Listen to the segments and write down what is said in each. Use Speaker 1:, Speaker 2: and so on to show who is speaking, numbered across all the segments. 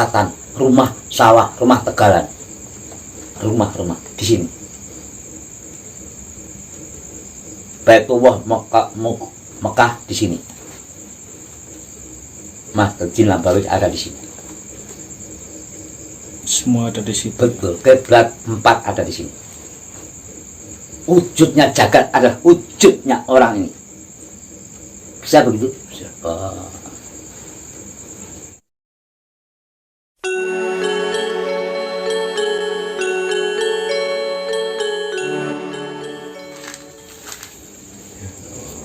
Speaker 1: perempatan, rumah sawah, rumah tegalan, rumah-rumah di sini. Baitullah Mekah di sini. Masjid Nabawi ada di sini.
Speaker 2: Semua ada di situ.
Speaker 1: Betul, kiblat 4 ada di sini. Wujudnya jagat adalah wujudnya orang ini. Bisa begitu? Bisa.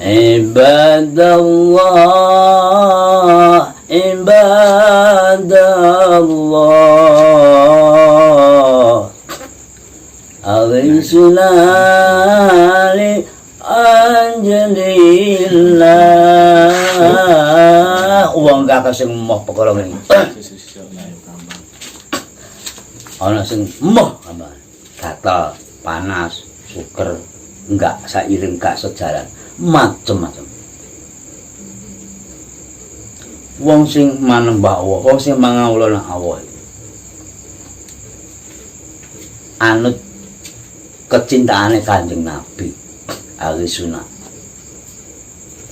Speaker 1: Ibadallah, ibadallah, awisulali anjalillah. Uang gak sing moh perkara ngene. Ana sing moh gambar. Gatal, panas, suker, enggak seiring, enggak sejalan. Macem-macem. Wong sing manembah Allah, wong sing mangawulana Allah, anut kecintaane Kanjeng Nabi ahli sunnah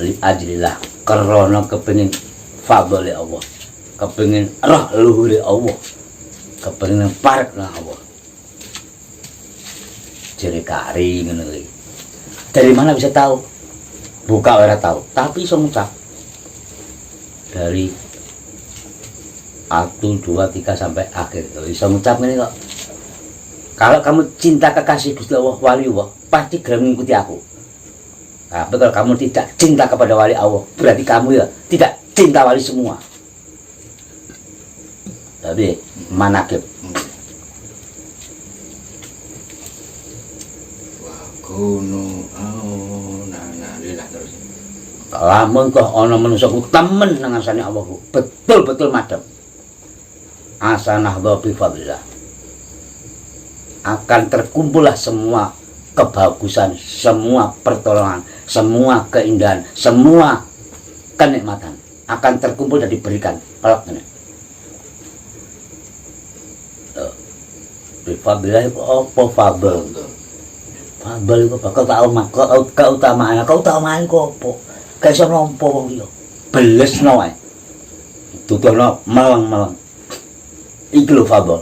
Speaker 1: li ajlillah, karena kepengin fadhole Allah, kepengin roh luhure Allah, kepengin parekna Allah. Jere kari ngono iki. Dari mana bisa tahu? Buka ora tahu, tapi iso ngucap. Dari 1, 2, 3 sampai akhir. Iso ngucap ngene kok. Kalau kamu cinta kekasih Gusti Allah, wali Allah, pasti gelem mengikuti aku. Tapi kalau kamu tidak cinta kepada wali Allah, berarti kamu ya tidak cinta wali semua. Tapi manakib.
Speaker 3: Kuno nana terus.
Speaker 1: Lamun kok ana manusa ku temen nang ngarsane Allah, betul-betul madhep. Asanah bi fadlillah. Akan terkumpullah semua kebagusan, semua pertolongan, semua keindahan, semua kenikmatan akan terkumpul dan diberikan. Pelak ngene. Bi fadlillah apa fadl? Fadl iku bakal keutamaan. Keutamaan iku apa? Gak iso nampa wong liya. Belesno wae. Tuturno meleng-meleng. Iki lho fadl.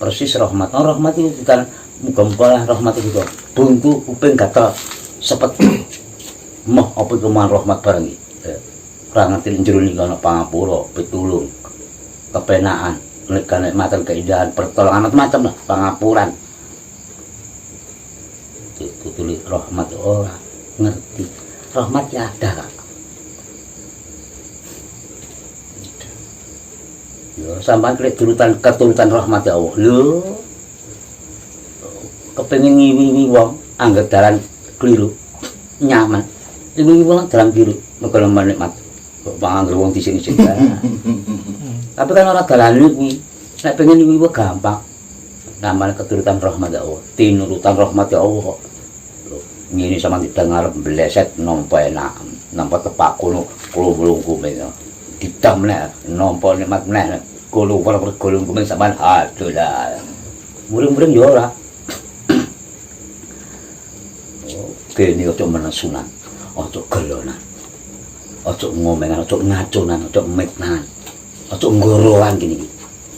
Speaker 1: Persis rahmat. Rahmat itu kan muga-muga rahmat itu. Buntu kuping gatel sepet. Moh apa iku man rahmat bareng iki. Ora ngerti njero niki ana pangapura, pitulung, kepenaan, kenikmatan, keindahan, pertolongan macam-macam lah, pangapuran. Tulis rahmat ora ngerti. Rahmat ya ada, Kak. Yo sampean klek keturutan rahmat ya Allah. Lho. Kepengin ngiwi wong angger dalan kliru. Nyaman. Ngiwi wong dalan kliru, mergo nikmat. Kok angger wong di sini sik. Tapi kan ora dalan iki. Nek pengen ngiwi gampang. Namanya keturutan rahmat ya Allah. Tinurutan rahmat ya Allah kok. Ngene sama tidak ngarep bleset nampa enak, nampa tepak kono kulung kuming. Didam nek nampa nikmat meneh kulung kulung kuming sampean aduh lah. Muring-muring yo ora. Kene ojo menesunan, ojo gelonan. Ojo ngomengan, ojo ngaconan, ojo metnan. Ojo ngorowan gini.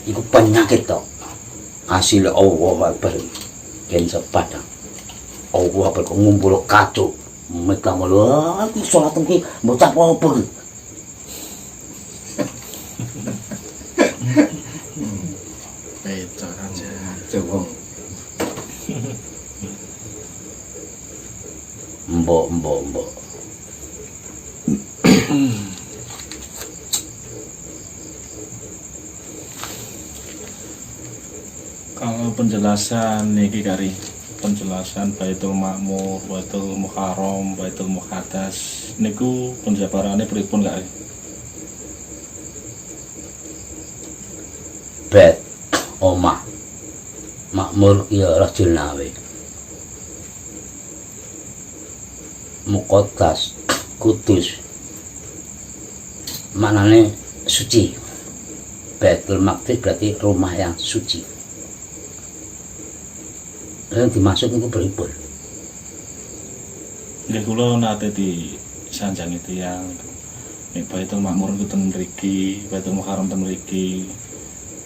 Speaker 1: Iku penyakit tok. Asile Allah Akbar. Ken sepadang. Allah apa kok ngumpul kacau mereka malu aku sholat iki bocah apa
Speaker 3: Itu aja coba
Speaker 1: mbok
Speaker 2: Kalau penjelasan niki kari penjelasan Baitul Ma'mur, Baitul Muharram, Baitul Muqaddas niku penjabarane pripun kak?
Speaker 1: Bait omah makmur ya rajul nawe. Muqaddas kudus. Manane suci. Baitul Maqdis berarti rumah yang suci. Yang dimaksud itu beribul.
Speaker 2: Nggih kula nate di sanjang itu yang nek Baitul Makmur itu ten mriki, Baitul Muharram ten mriki,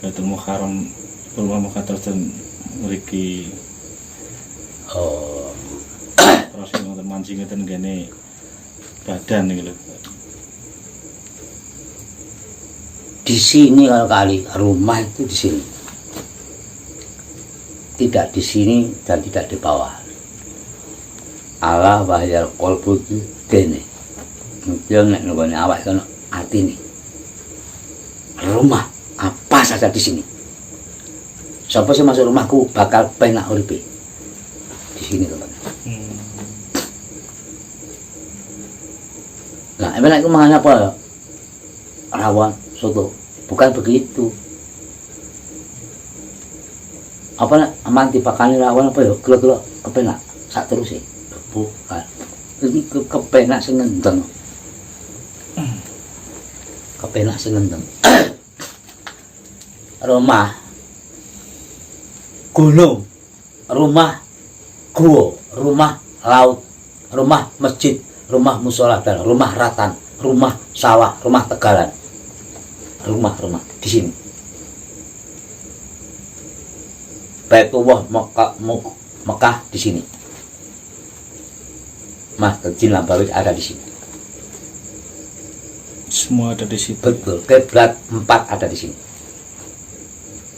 Speaker 2: Baitul Muharram Baitul Muqaddas ten mriki.
Speaker 1: Oh,
Speaker 2: Terus wonten mancing ten kene badan iki lho.
Speaker 1: di sini kalau kali rumah itu di sini. Tidak di sini dan tidak di bawah. Allah wahyal qalbu itu dene. Mungkin nek nggone awak kono atine. Rumah apa saja di sini. Siapa sih masuk rumahku bakal penak uripe. Di sini teman. Nah, emang aku mangan apa? Rawon, soto. Bukan begitu. Apa nak aman dipakani rawon apa ya? Kira-kira kepenak sak terus sih. Bukan. Ini kepenak sing ngendeng. Kepenak sing ngendeng. Rumah gunung, rumah gua, rumah laut, rumah masjid, rumah musola, dan rumah ratan, rumah sawah, rumah tegalan, rumah di sini. Baitullah Mekah di sini. Masjid Nabawi ada di sini.
Speaker 2: Semua ada di situ.
Speaker 1: Betul. Kiblat 4 ada di sini.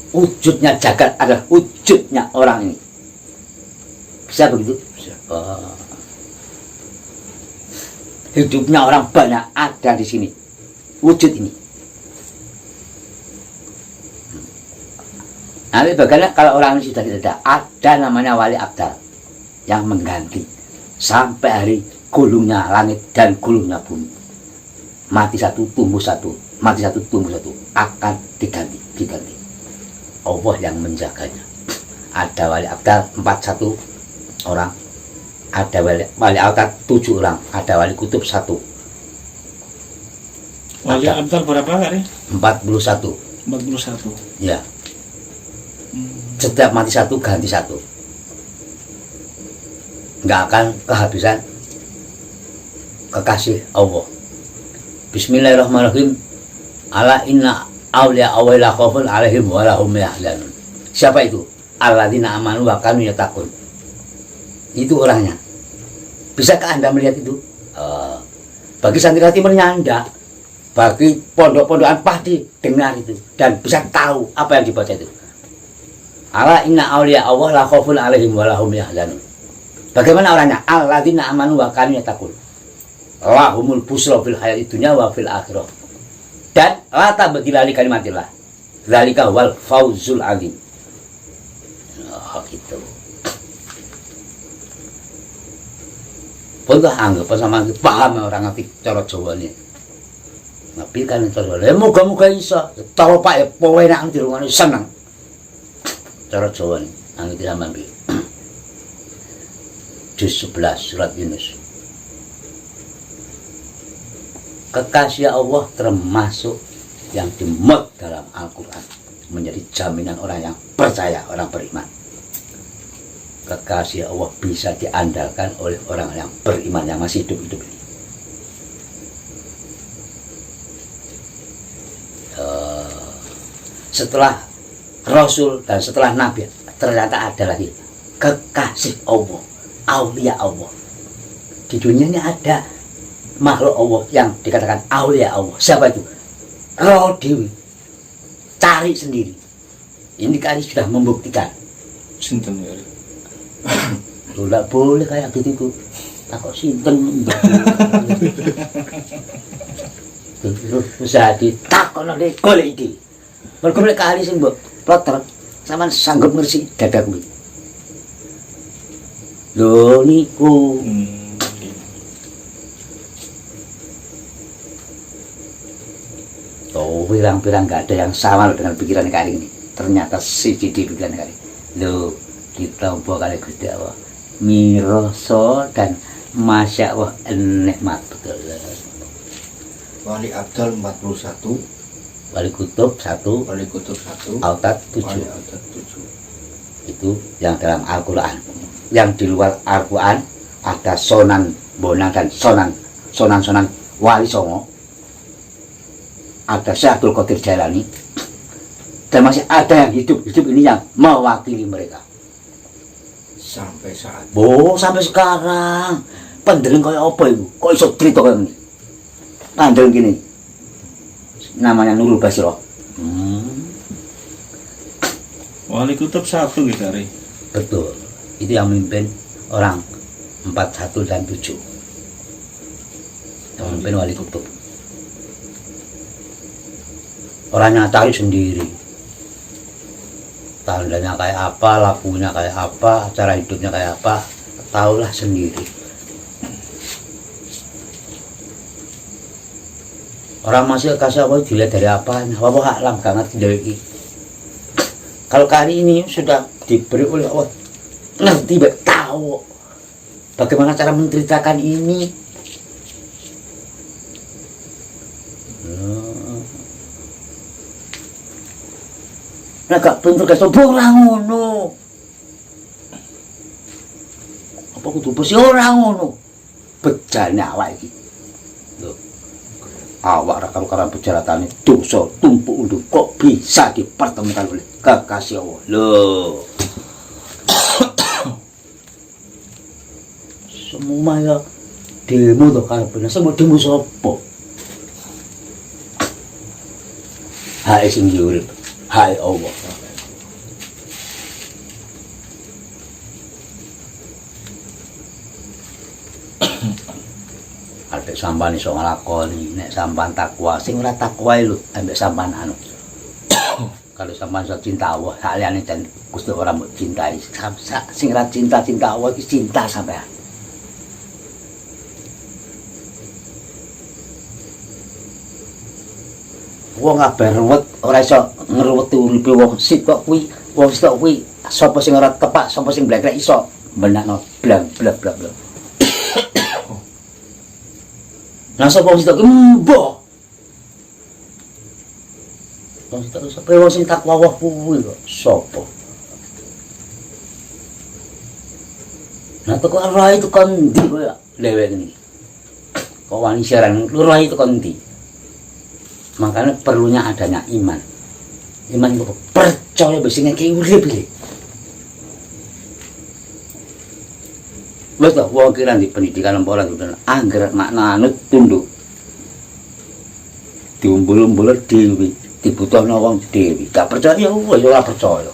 Speaker 1: Wujudnya jagat adalah wujudnya orang ini. Bisa begitu? Bisa. Hidupnya orang banyak ada di sini. Wujud ini. Nanti bagaimana kalau orang ini sudah tidak ada namanya wali abdal yang mengganti sampai hari gulungnya langit dan gulungnya bumi. Mati satu tumbuh satu, mati satu tumbuh satu, akan diganti. Allah yang menjaganya. Ada wali abdal 41 orang, ada wali abdal 7 orang, ada wali kutub 1.
Speaker 2: Wali abdal berapa kali?
Speaker 1: 41.
Speaker 2: 41.
Speaker 1: Ya. Setiap mati satu ganti satu. Nggak akan kehabisan kekasih Allah. Bismillahirrahmanirrahim. Ala inna awliya awla khaufun alaihim wa lahum yahzanun. Siapa itu? Alladzina amanu wa kanu yattaqun. Itu orangnya. Bisakah Anda melihat itu? Bagi santriwati menyanda, bagi pondok-pondokan pasti dengar itu dan bisa tahu apa yang dibaca itu. Ala inna awliya Allah la khaufun alaihim wa lahum yahzanun. Bagaimana orangnya? Alladzina amanu wa kanu yattaqun. Lahumul busra fil hayatid dunya wa fil akhirah. Dan la tabdila li kalimatillah. Dzalika wal fauzul azim. Oh, gitu. Pun anggap sama paham orang ngerti cara Jawa ini. Tapi kan cara Jawa. Moga-moga iso. Tahu Pak ya penak dirungokne seneng. Cara Jawa ini ngerti sampean iki. Juz 11 surat Yunus. Kekasih Allah termasuk yang dimut dalam Al-Quran, menjadi jaminan orang yang percaya, orang beriman. Kekasih Allah bisa diandalkan oleh orang yang beriman yang masih hidup-hidup ini. Setelah Rasul dan setelah Nabi, ternyata ada lagi kekasih Allah, aulia Allah. Di dunia ini ada makhluk Allah yang dikatakan aulia Allah. Siapa itu? Roh Dewi. Cari sendiri. Ini kali sudah membuktikan.
Speaker 2: Sinten ya?
Speaker 1: Tidak boleh kayak gitu tuh. Takut sinten. Bisa ditakon oleh golek iki. Mergo nek kali sing mbok ploter sampean sanggup ngersi dadaku. Lho niku. Oh, pirang-pirang nggak ada yang sama dengan pikiran kali ini. Ternyata siji di pikiran kali. Loh, ditampa kali Gusti Allah. Miroso dan masya Allah nikmat betul.
Speaker 3: Wali abdal 41,
Speaker 1: Wali kutub 1,
Speaker 3: Wali kutub 1,
Speaker 1: Autad
Speaker 3: Wali
Speaker 1: 7.
Speaker 3: Autad 7.
Speaker 1: Itu yang dalam Al-Quran. Yang di luar Al-Quran ada Sonan Bonang dan Sonan Wali Songo, ada Syekh Abdul Qadir Jailani, dan masih ada yang hidup ini yang mewakili mereka.
Speaker 3: Sampai saat
Speaker 1: Sampai sekarang pendeleng kaya apa itu? Kok iso cerita kaya ini? Pendeleng gini, namanya Nurul Basiro.
Speaker 2: Wali kutub 1 gitu Ari.
Speaker 1: Betul, itu yang memimpin orang 41 dan 7. Yang memimpin wali kutub. Orangnya cari sendiri. Tandanya kayak apa, lakunya kayak apa, cara hidupnya kayak apa, tahulah sendiri. Orang masih kasih apa dilihat dari apanya, apa alam gak ngerti dari. Kalau kali ini sudah diberi oleh Allah, ngerti, tahu bagaimana cara menceritakan ini. Nah, gak pinter guys, ora ngono. Apa kudu besi ora ngono. Bejane awak iki. Lho. Awak ra karo bejaratane dosa tumpuk unduk kok bisa dipertemukan oleh kekasih Allah. Lho. Semua ya demo to karepane, semua demo sapa? Hae sing urip. Hai Allah. Arep sampean iso nglakoni nek sampean takwa, sing ora takwa lho ambek sampean anu. Kalau sampean iso cinta Allah, saliyane jan Gusti ora mbok cintai. Sing ora cinta Allah iki cinta sampean. Wong kabeh ruwet ora iso ngruweti uripe wong sitok kuwi, wong sitok kuwi sapa sing ora tepak, sapa sing blekrek iso benakno blang blak blak blak. Nah sapa wong sitok ki mbah. Wong sitok sapa wong sing takwa Allah kuwi kok sapa? Nah teko ora itu kon ndi kowe lewek iki. Kok wani siaran loro itu kon ndi? Makanya perlunya adanya iman. Iman itu percaya biasanya kayak urip iki. Wes to wong kira di pendidikan lemporan udah angger makna anut tunduk. Diumbul-umbul dhewe, dibutuhno wong dhewe. Gak percaya ya wis ora percaya.